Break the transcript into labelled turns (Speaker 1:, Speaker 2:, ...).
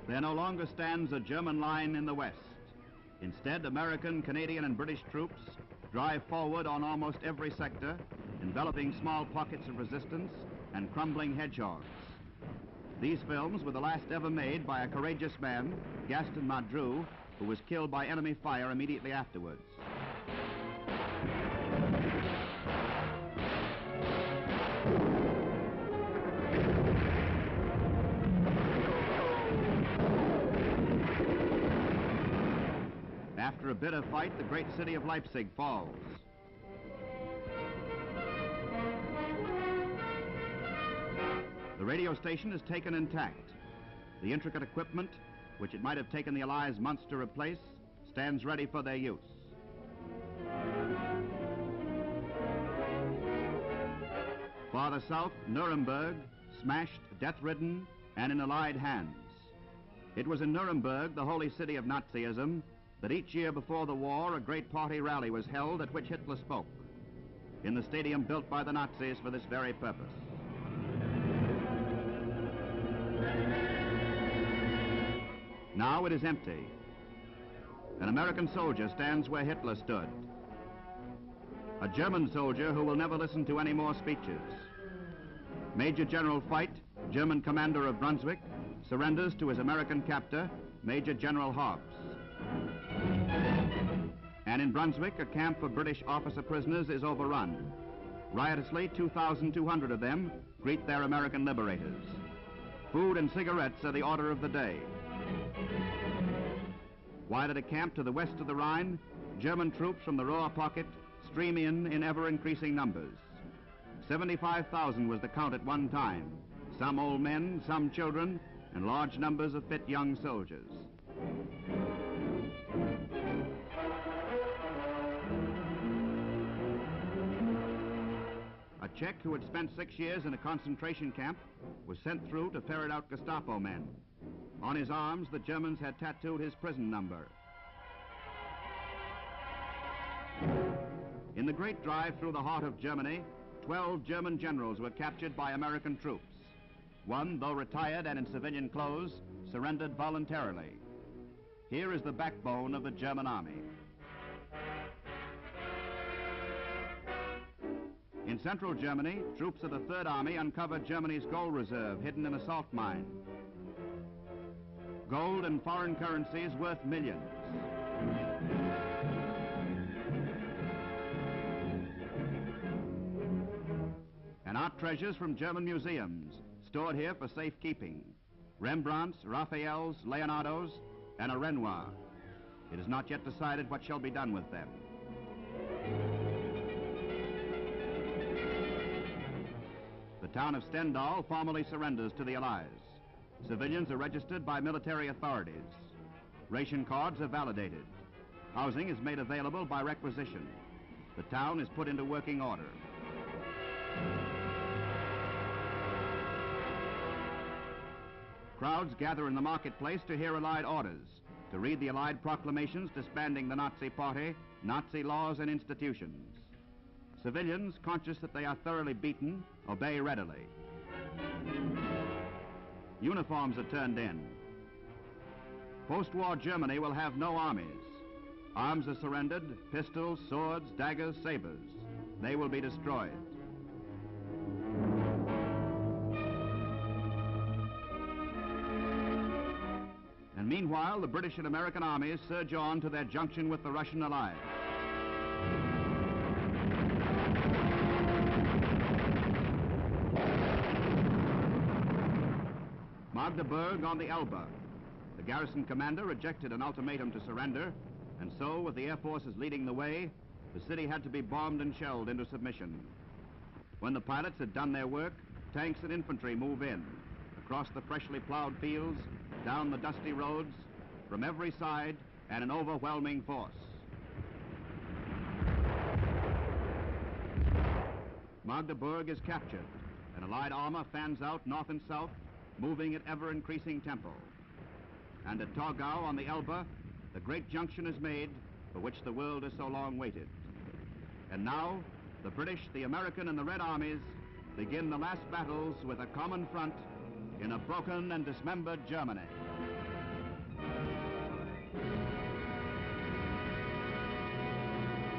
Speaker 1: There no longer stands a German line in the West. Instead, American, Canadian, and British troops drive forward on almost every sector, enveloping small pockets of resistance and crumbling hedgehogs. These films were the last ever made by a courageous man, Gaston Madru, who was killed by enemy fire immediately afterwards. After a bitter fight, the great city of Leipzig falls. The radio station is taken intact. The intricate equipment, which it might have taken the Allies months to replace, stands ready for their use. Farther south, Nuremberg, smashed, death-ridden, and in Allied hands. It was in Nuremberg, the holy city of Nazism, that each year before the war a great party rally was held at which Hitler spoke, in the stadium built by the Nazis for this very purpose. Now it is empty. An American soldier stands where Hitler stood. A German soldier who will never listen to any more speeches. Major General Feit, German commander of Brunswick, surrenders to his American captor, Major General Hobbs. And in Brunswick, a camp for British officer prisoners is overrun. Riotously, 2,200 of them greet their American liberators. Food and cigarettes are the order of the day. While at a camp to the west of the Rhine, German troops from the Ruhr pocket stream in ever-increasing numbers. 75,000 was the count at one time, some old men, some children, and large numbers of fit young soldiers. A Czech who had spent 6 years in a concentration camp was sent through to ferret out Gestapo men. On his arms, the Germans had tattooed his prison number. In the great drive through the heart of Germany, 12 German generals were captured by American troops. One, though retired and in civilian clothes, surrendered voluntarily. Here is the backbone of the German army. In central Germany, troops of the Third Army uncovered Germany's gold reserve hidden in a salt mine. Gold and foreign currencies worth millions. And art treasures from German museums, stored here for safekeeping. Rembrandts, Raphaels, Leonardos, and a Renoir. It is not yet decided what shall be done with them. The town of Stendal formally surrenders to the Allies. Civilians are registered by military authorities. Ration cards are validated. Housing is made available by requisition. The town is put into working order. Crowds gather in the marketplace to hear Allied orders, to read the Allied proclamations disbanding the Nazi Party, Nazi laws and institutions. Civilians, conscious that they are thoroughly beaten, obey readily. Uniforms are turned in. Post-war Germany will have no armies. Arms are surrendered, pistols, swords, daggers, sabers. They will be destroyed. And meanwhile, the British and American armies surge on to their junction with the Russian Allies. Magdeburg on the Elbe. The garrison commander rejected an ultimatum to surrender, and so, with the air forces leading the way, the city had to be bombed and shelled into submission. When the pilots had done their work, tanks and infantry move in, across the freshly plowed fields, down the dusty roads, from every side, and an overwhelming force. Magdeburg is captured, and Allied armor fans out north and south, moving at ever-increasing tempo. And at Torgau on the Elbe, the great junction is made for which the world has so long waited. And now, the British, the American, and the Red Armies begin the last battles with a common front in a broken and dismembered Germany.